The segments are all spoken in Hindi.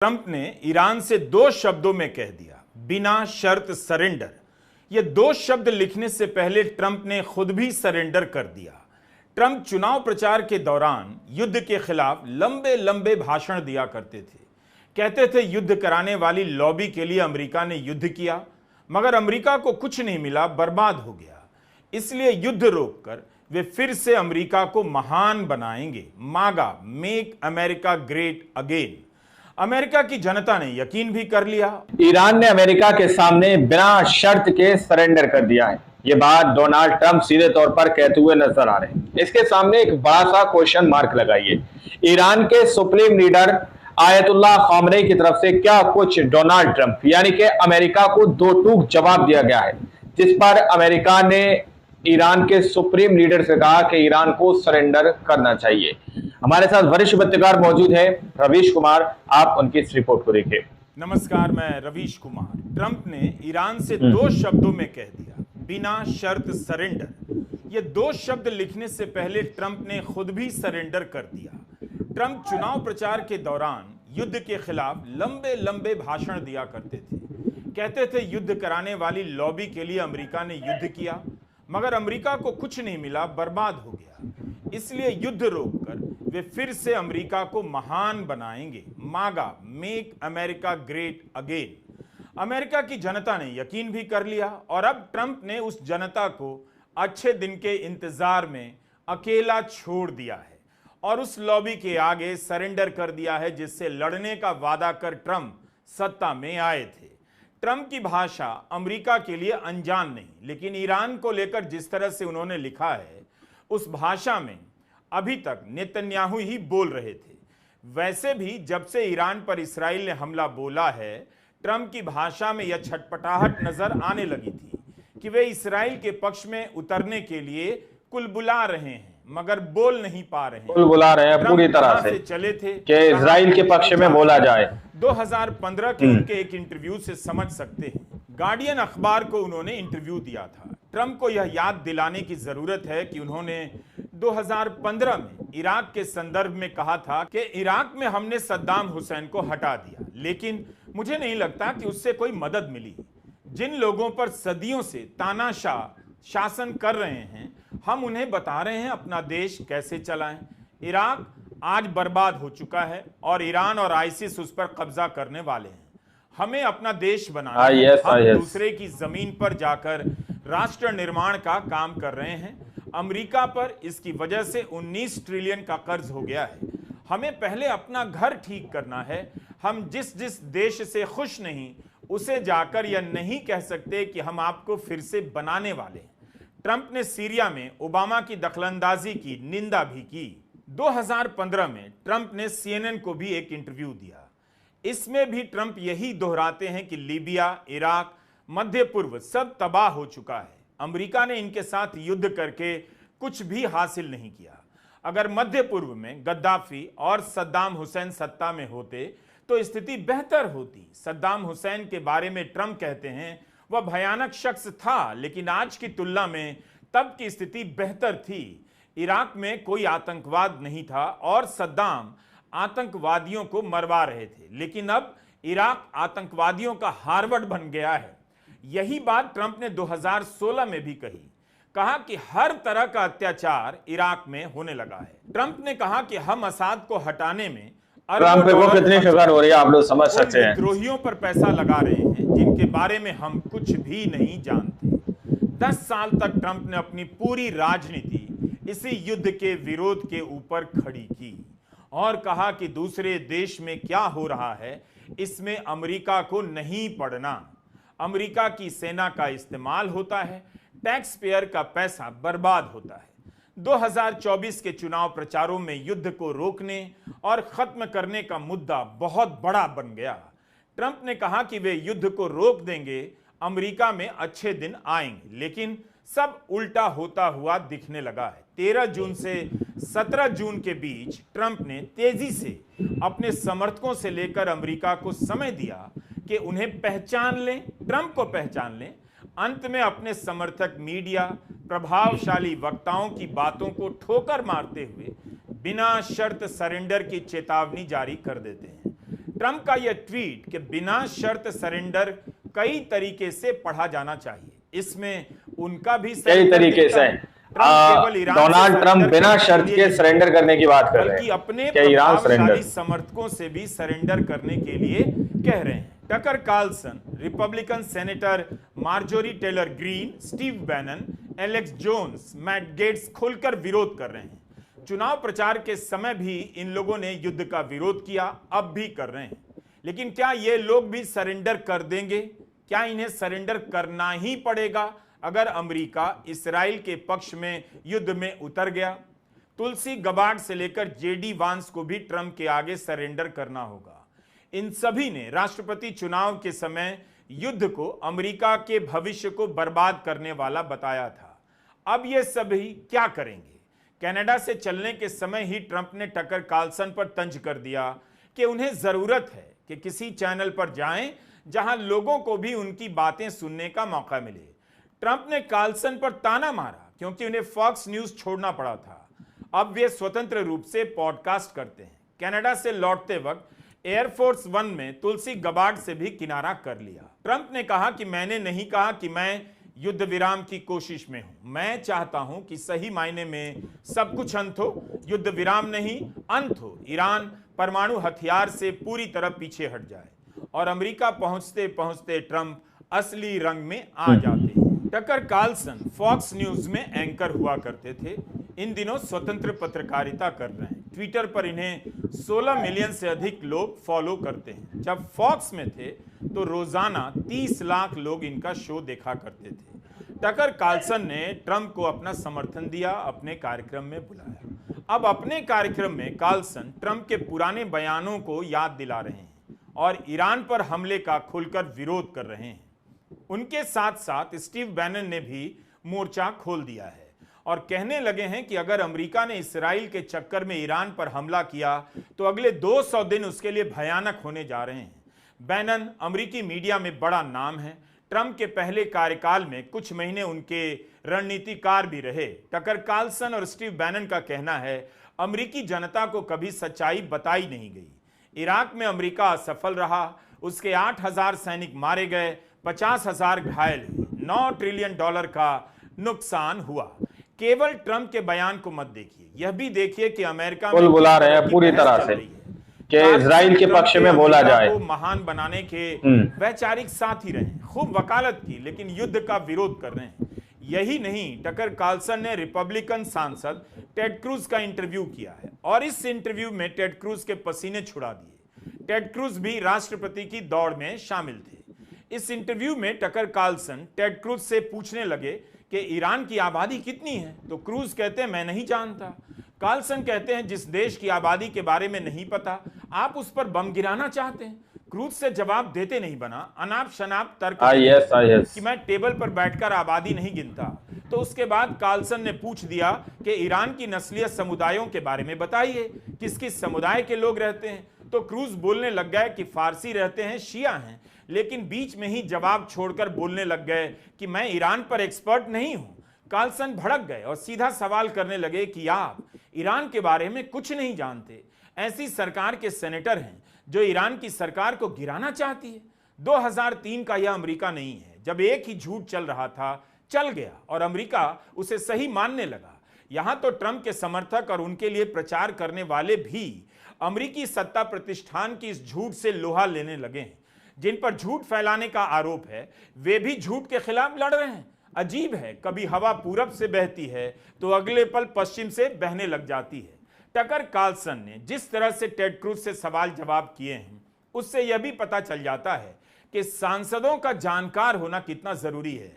ट्रंप ने ईरान से दो शब्दों में कह दिया, बिना शर्त सरेंडर। ये दो शब्द लिखने से पहले ट्रंप ने खुद भी सरेंडर कर दिया। ट्रंप चुनाव प्रचार के दौरान युद्ध के खिलाफ लंबे लंबे भाषण दिया करते थे। कहते थे युद्ध कराने वाली लॉबी के लिए अमेरिका ने युद्ध किया, मगर अमेरिका को कुछ नहीं मिला, बर्बाद हो गया। इसलिए युद्ध रोककर वे फिर से अमेरिका को महान बनाएंगे। मागा, make America great again. America की जनता ने यकीन भी कर लिया। ईरान ने अमेरिका के सामने बिना शर्त के सरेंडर कर दिया है। ये बात डोनाल्ड ट्रंप सीधे तौर पर कहते हुए नजर आ रहे हैं। इसके सामने एक बड़ा सा क्वेश्चन मार्क लगाइए। ईरान के सुप्रीम लीडर आयतुल्लाह खामनेई की तरफ से क्या कुछ डोनाल्ड ट्रंप यानी कि अमेरिका को दो टूक जवाब दिया गया है, जिस पर अमेरिका ने ईरान के सुप्रीम लीडर से कहा कि ईरान को सरेंडर करना चाहिए। हमारे साथ वरिष्ठ पत्रकार मौजूद है रवीश कुमार, आप उनकी इस रिपोर्ट को देखिए। नमस्कार, मैं रवीश कुमार। ट्रंप ने ईरान से दो शब्दों में कह दिया, बिना शर्त सरेंडर। ये दो शब्द लिखने से पहले ट्रंप ने खुद भी सरेंडर कर दिया। ट्रंप चुनाव प्रचार के दौरान युद्ध के खिलाफ लंबे लंबे भाषण दिया करते थे। कहते थे युद्ध कराने वाली लॉबी के लिए अमेरिका ने युद्ध किया, मगर अमेरिका को कुछ नहीं मिला, बर्बाद हो गया। इसलिए युद्ध रोककर वे फिर से अमेरिका को महान बनाएंगे। मागा, make America great again. America की जनता ने यकीन भी कर लिया और अब ट्रंप ने उस जनता को अच्छे दिन के इंतजार में अकेला छोड़ दिया है और उस लॉबी के आगे सरेंडर कर दिया है, जिससे लड़ने का वादा कर ट्रंप सत्ता में आए थे। ट्रंप की भाषा अमेरिका के लिए अनजान नहीं, लेकिन ईरान को लेकर जिस तरह से उन्होंने लिखा है, उस भाषा में अभी तक नेतन्याहू ही बोल रहे थे। वैसे भी जब से ईरान पर इस्राइल ने हमला बोला है, ट्रंप की भाषा में यह छटपटाहट नजर आने लगी थी कि वे इस्राइल के पक्ष में उतरने के लिए कुलबुला रहे हैं, मगर बोल नहीं पा रहे हैं। बुला रहे हैं पूरी तरह से चले थे कि इजराइल के पक्ष में बोला जाए। 2015 के उनके एक इंटरव्यू से समझ सकते हैं। गार्डियन अखबार को उन्होंने इंटरव्यू दिया था। ट्रंप को यह याद दिलाने की जरूरत है कि उन्होंने 2015 में इराक के संदर्भ में कहा था कि इराक में हमने सद्दाम हुसैन को हटा दिया, लेकिन मुझे नहीं लगता कि उससे कोई मदद मिली। जिन लोगों पर सदियों से तानाशाह शासन कर रहे हैं, हम उन्हें बता रहे हैं अपना देश कैसे चलाएं। इराक आज बर्बाद हो चुका है और ईरान और आईसिस उस पर कब्जा करने वाले हैं। हमें अपना देश बनाना है। हम दूसरे की जमीन पर जाकर राष्ट्र निर्माण का काम कर रहे हैं। अमेरिका पर इसकी वजह से 19 ट्रिलियन का कर्ज हो गया है। हमें पहले अपना घर ठीक करना है। हम जिस जिस देश से खुश नहीं, उसे जाकर यह नहीं कह सकते कि हम आपको फिर से बनाने वाले हैं। ट्रंप ने सीरिया में ओबामा की दखलंदाजी की निंदा भी की। 2015 में ट्रंप ने CNN को भी एक इंटरव्यू दिया। इसमें भी ट्रंप यही दोहराते हैं कि लीबिया, इराक, मध्य पूर्व सब तबाह हो चुका है। अमेरिका ने इनके साथ युद्ध करके कुछ भी हासिल नहीं किया। अगर मध्य पूर्व में गद्दाफी और सद्दाम हुसैन सत्ता में होते तो स्थिति बेहतर होती। सद्दाम हुसैन के बारे में ट्रंप कहते हैं वह भयानक शख्स था, लेकिन आज की तुलना में तब की स्थिति बेहतर थी। इराक में कोई आतंकवाद नहीं था और सद्दाम आतंकवादियों को मरवा रहे थे, लेकिन अब इराक आतंकवादियों का हार्वर्ड बन गया है। यही बात ट्रंप ने 2016 में भी कहा कि हर तरह का अत्याचार इराक में होने लगा है। ट्रंप ने कहा कि हम असाद को हटाने में कितनी शुगर हो रही है, आप लोग समझ सकते हैं। विद्रोहियों पर पैसा लगा रहे हैं जिनके बारे में हम कुछ भी नहीं जानते। 10 साल तक ट्रंप ने अपनी पूरी राजनीति इसी युद्ध के विरोध के ऊपर खड़ी की और कहा कि दूसरे देश में क्या हो रहा है, इसमें अमेरिका को नहीं पड़ना। अमेरिका की सेना का इस्तेमाल होता है, टैक्स पेयर का पैसा बर्बाद होता है। 2024 के चुनाव प्रचारों में युद्ध को रोकने और खत्म करने का मुद्दा बहुत बड़ा बन गया। ट्रंप ने कहा कि वे युद्ध को रोक देंगे, अमेरिका में अच्छे दिन आएंगे, लेकिन सब उल्टा होता हुआ दिखने लगा है। 13 जून से 17 जून के बीच ट्रंप ने तेजी से अपने समर्थकों से लेकर अमेरिका को समय दिया कि उन्हें पहचान लें, ट्रंप को पहचान लें। अंत में अपने समर्थक मीडिया, प्रभावशाली वक्ताओं की बातों को ठोकर मारते हुए बिना शर्त सरेंडर की चेतावनी जारी कर देते हैं। ट्रंप का यह ट्वीट कि बिना शर्त सरेंडर कई तरीके से पढ़ा जाना चाहिए, इसमें उनका भी कई तरीके से डोनाल्ड ट्रंप बिना शर्त के सरेंडर करने की बात कर रहे हैं, बल्कि अपने क्या ईरान प्रभावशाली सरेंडर समर्थकों से भी सरेंडर करने के लिए कह रहे हैं। Tucker Carlson, Republican senator Marjorie Taylor Greene, Steve Bannon, Alex Jones, Matt Gaetz खुलकर विरोध कर रहे हैं। चुनाव प्रचार के समय भी इन लोगों ने युद्ध का विरोध किया, अब भी कर रहे हैं। लेकिन क्या ये लोग भी सरेंडर कर देंगे? क्या इन्हें सरेंडर करना ही पड़ेगा अगर अमेरिका इस्राएल के पक्ष में युद्ध में उतर गया? तुलसी गबार्ड से लेकर जेडी वांस को भी ट्रंप के आगे सरेंडर करना होगा। इन सभी ने राष्ट्रपति चुनाव के समय युद्ध को अमेरिका के भविष्य को बर्बाद करने वाला बताया था। अब ये सभी क्या करेंगे? कनाडा से चलने के समय ही ट्रंप ने टकर कार्लसन पर तंज कर दिया कि उन्हें जरूरत है कि किसी चैनल पर जाएं जहां लोगों को भी उनकी बातें सुनने का मौका मिले। ट्रंप ने कार्लसन पर ताना मारा क्योंकि उन्हें फॉक्स न्यूज छोड़ना पड़ा था। अब वे स्वतंत्र रूप से पॉडकास्ट करते हैं। कनाडा से लौटते वक्त एयरफोर्स वन में तुलसी गबार्ड से भी किनारा कर लिया। ट्रंप ने कहा कि मैंने नहीं कहा कि मैं युद्ध विराम की कोशिश में हूं, मैं चाहता हूं कि सही मायने में सब कुछ अंत हो, युद्ध विराम नहीं अंत हो, ईरान परमाणु हथियार से पूरी तरह पीछे हट जाए। और अमेरिका पहुंचते पहुंचते ट्रंप असली रंग में आ जाते हैं। टकर कार्लसन फॉक्स न्यूज में एंकर हुआ करते थे, इन दिनों स्वतंत्र पत्रकारिता कर रहे हैं। ट्विटर पर इन्हें 16 मिलियन से अधिक लोग फॉलो करते हैं। जब फॉक्स में थे तो रोजाना 30 लाख लोग इनका शो देखा करते थे। टकर कार्लसन ने ट्रंप को अपना समर्थन दिया, अपने कार्यक्रम में बुलाया। अब अपने कार्यक्रम में कार्लसन ट्रंप के पुराने बयानों को याद दिला रहे हैं और ईरान पर हमले का खुलकर विरोध कर रहे हैं। उनके साथ साथ स्टीव बैनन ने भी मोर्चा खोल दिया है और कहने लगे हैं कि अगर अमेरिका ने इस्राएल के चक्कर में ईरान पर हमला किया तो अगले 200 दिन उसके लिए भयानक होने जा रहे हैं। बैनन अमेरिकी मीडिया में बड़ा नाम है। ट्रंप के पहले कार्यकाल में कुछ महीने उनके रणनीतिकार भी रहे। टकर कार्लसन और स्टीव बैनन का कहना है अमेरिकी जनता को कभी सच्चाई बताई नहीं गई। इराक में अमेरिका असफल रहा, उसके 8,000 सैनिक मारे गए, 50,000 घायल हुए, $9 ट्रिलियन का नुकसान हुआ। केवल ट्रंप के बयान को मत देखिए, यह भी देखिए कि अमेरिका में बुला रहे हैं पूरी तरह से कि इजराइल के पक्ष में बोला जाए, को महान बनाने के वैचारिक साथी रहे, खूब वकालत की, लेकिन युद्ध का विरोध कर रहे हैं। यही नहीं, टकर कार्लसन ने रिपब्लिकन सांसद टेड क्रूज का इंटरव्यू किया है और इस इंटरव्यू में टेड क्रूज के पसीने छुड़ा दिए। टेड क्रूज भी राष्ट्रपति की दौड़ में शामिल थे। इस इंटरव्यू में टकर कार्लसन टेड क्रूज से पूछने लगे कि ईरान की आबादी कितनी है, तो क्रूज कहते हैं मैं नहीं जानता। कार्लसन कहते हैं जिस देश की आबादी के बारे में नहीं पता आप उस पर बम गिराना चाहते हैं। क्रूज से जवाब देते नहीं बना, अनाप शनाप तर्क कि मैं टेबल पर बैठकर आबादी नहीं गिनता। तो उसके बाद कार्लसन ने पूछ दिया कि ईरान की नस्लीय समुदायों के बारे में बताइए, किस किस समुदाय के लोग रहते हैं। तो क्रूज बोलने लग गए कि फारसी रहते हैं, शिया हैं, लेकिन बीच में ही जवाब छोड़कर बोलने लग गए कि मैं ईरान पर एक्सपर्ट नहीं हूं। कार्लसन भड़क गए और सीधा सवाल करने लगे कि आप ईरान के बारे में कुछ नहीं जानते। ऐसी सरकार के सेनेटर हैं जो ईरान की सरकार को गिराना चाहती है। 2003 का यह अमेरिका नहीं है जब एक ही झूठ चल रहा था, चल गया और अमेरिका उसे सही मानने लगा। यहां तो ट्रंप के समर्थक और उनके लिए प्रचार करने वाले भी अमेरिकी सत्ता प्रतिष्ठान की इस झूठ से लोहा लेने लगे हैं। जिन पर झूठ फैलाने का आरोप है वे भी झूठ के खिलाफ लड़ रहे हैं। अजीब है, कभी हवा पूरब से बहती है तो अगले पल पश्चिम से बहने लग जाती है। टकर कार्लसन ने जिस तरह से टेड क्रूज से सवाल जवाब किए हैं उससे यह भी पता चल जाता है कि सांसदों का जानकार होना कितना जरूरी है,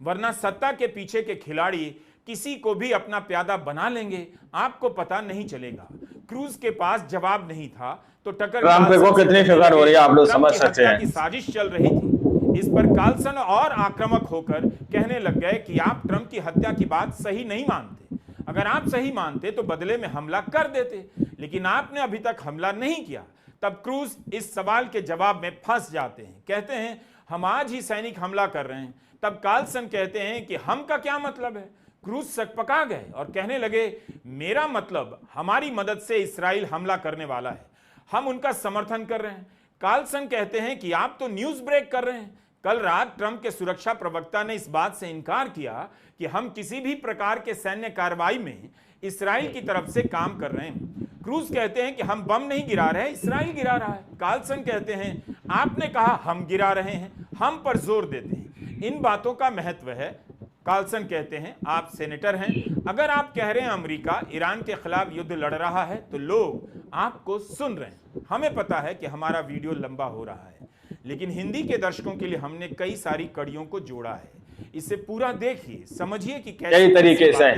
वरना सत्ता के पीछे के खिलाड़ी किसी को भी अपना प्यादा बना लेंगे, आपको पता नहीं चलेगा। क्रूज के पास जवाब नहीं था तो टकर को कितनी फिक्र हो रही है आप लोग समझ सकते हैं। साजिश चल रही थी। इस पर कार्लसन और आक्रामक होकर कहने लग गए कि आप ट्रंप की हत्या की बात सही नहीं मानते। अगर आप सही मानते तो बदले में हमला कर देते, लेकिन आपने अभी तक हमला नहीं किया। तब क्रूज इस सवाल के जवाब में फंस जाते हैं, कहते हैं हम आज ही सैनिक हमला कर रहे हैं। तब कार्लसन कहते हैं कि हम का क्या मतलब है। क्रूज सकपका गए और कहने लगे मेरा मतलब हमारी मदद से इस्राएल हमला करने वाला है, हम उनका समर्थन कर रहे हैं। कार्लसन कहते हैं कि आप तो न्यूज ब्रेक कर रहे हैं। कल रात ट्रंप के सुरक्षा प्रवक्ता ने इस बात से इनकार किया कि हम किसी भी प्रकार के सैन्य कार्रवाई में इस्राएल की तरफ से काम कर रहे हैं। क्रूज कहते हैं कि हम बम नहीं गिरा रहे, इस्राएल गिरा रहा है। कार्लसन कहते हैं आपने कहा हम गिरा रहे हैं, हम पर जोर देते हैं। इन बातों का महत्व है। कार्लसन कहते हैं आप सेनेटर हैं, अगर आप कह रहे हैं अमेरिका ईरान के खिलाफ युद्ध लड़ रहा है तो लोग आपको सुन रहे हैं। हमें पता है कि हमारा वीडियो लंबा हो रहा है, लेकिन हिंदी के दर्शकों के लिए हमने कई सारी कड़ियों को जोड़ा है। इसे पूरा देखिए, समझिए कि कई तरीके से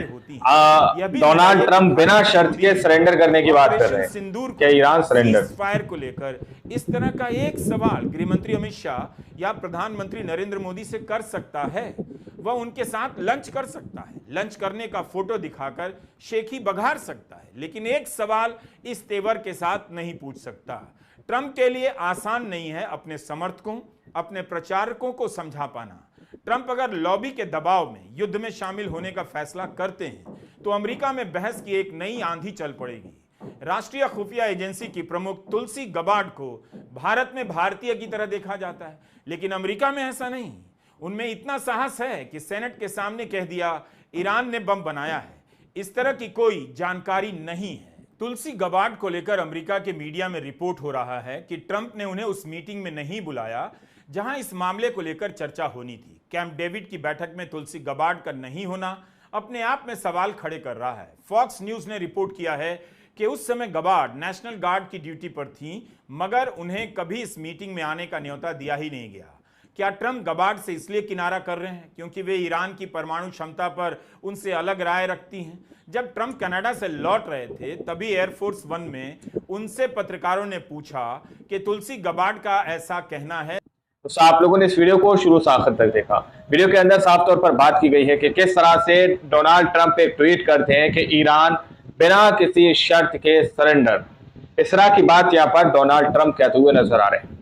डोनाल्ड ट्रंप बिना शर्त के सरेंडर करने की बात कर रहे हैं। क्या ईरान सरेंडर फायर को लेकर इस तरह का एक सवाल गृह मंत्री अमित शाह या प्रधानमंत्री नरेंद्र मोदी से कर सकता है? वह उनके साथ लंच कर सकता है, लंच करने का फोटो दिखाकर शेखी बघार सकता है, लेकिन एक सवाल इस तेवर के साथ नहीं पूछ सकता। ट्रंप के लिए आसान नहीं है अपने समर्थकों, अपने प्रचारकों को समझा पाना। ट्रंप अगर लॉबी के दबाव में युद्ध में शामिल होने का फैसला करते हैं तो अमेरिका में बहस की एक नई आंधी चल पड़ेगी। राष्ट्रीय खुफिया एजेंसी की प्रमुख तुलसी गबार्ड को भारत में भारतीय की तरह देखा जाता है, लेकिन अमेरिका में ऐसा नहीं। उनमें इतना साहस है कि सेनेट के सामने कह दिया ईरान ने बम बनाया है। इस तरह की कोई जानकारी नहीं है। तुलसी गबार्ड को लेकर अमेरिका के मीडिया में रिपोर्ट हो रहा है कि ट्रंप ने उन्हें उस मीटिंग में नहीं बुलाया जहां इस मामले को लेकर चर्चा होनी थी। कैंप डेविड की बैठक में तुलसी गबार्ड का नहीं होना अपने आप में सवाल खड़े कर रहा है। फॉक्स न्यूज ने रिपोर्ट किया है कि उस समय गबार्ड नेशनल गार्ड की ड्यूटी पर थी, मगर उन्हें कभी इस मीटिंग में आने का न्योता दिया ही नहीं गया। क्या ट्रंप गबार्ड से इसलिए किनारा कर रहे हैं क्योंकि वे ईरान की परमाणु क्षमता पर उनसे अलग राय रखती हैं? जब ट्रंप कनाडा से लौट रहे थे तभी एयरफोर्स वन में उनसे पत्रकारों ने पूछा कि तुलसी गबार्ड का ऐसा कहना है। तो आप लोगों ने इस वीडियो को शुरू से आखिर तक देखा। वीडियो के अंदर साफ तौर पर बात की गई है कि किस तरह से डोनाल्ड ट्रंप एक ट्वीट करते हैं कि ईरान बिना किसी शर्त के सरेंडर। इस तरह की बात यहाँ पर डोनाल्ड ट्रंप कहते हुए नजर आ रहे हैं।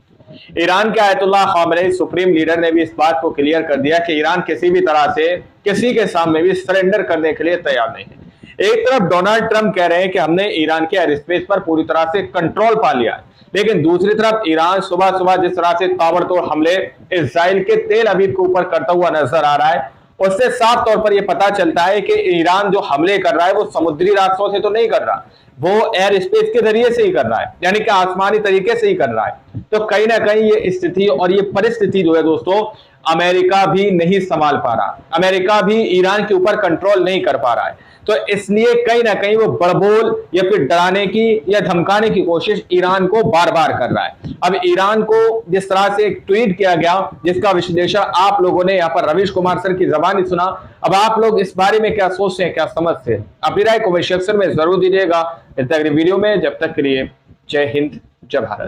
ईरान के आयतुल्लाह खामेनी सुप्रीम लीडर ने भी इस बात को क्लियर कर दिया कि ईरान किसी भी तरह से किसी के सामने भी सरेंडर करने के लिए तैयार नहीं है। एक तरफ डोनाल्ड ट्रंप कह रहे हैं कि हमने ईरान के एयर स्पेस पर पूरी तरह से कंट्रोल पा लिया है, लेकिन दूसरी तरफ ईरान सुबह सुबह जिस तरह से ताबड़तोड़ हमले इस्राइल के तेल अवीव के ऊपर करता हुआ नजर आ रहा है, उससे साफ तौर पर यह पता चलता है कि ईरान जो हमले कर रहा है वो समुद्री रास्तों से तो नहीं कर रहा, वो एयर स्पेस के जरिए से ही कर रहा है, यानी कि आसमानी तरीके से ही कर रहा है। तो कहीं ना कहीं ये स्थिति और ये परिस्थिति जो है दोस्तों, अमेरिका भी नहीं संभाल पा रहा, अमेरिका भी ईरान के ऊपर कंट्रोल नहीं कर पा रहा है। तो इसलिए कहीं ना कहीं वो बड़बोल या फिर डराने की या धमकाने की कोशिश ईरान को बार बार कर रहा है। अब ईरान को जिस तरह से एक ट्वीट किया गया जिसका विश्लेषण आप लोगों ने यहाँ पर रवीश कुमार सर की जबानी सुना, अब आप लोग इस बारे में क्या सोचते हैं, क्या समझते हैं? अपनी राय कमेंट सेक्शन में जरूर दीजिएगा। इस तक वीडियो में जब तक के लिए जय हिंद, जय भारत।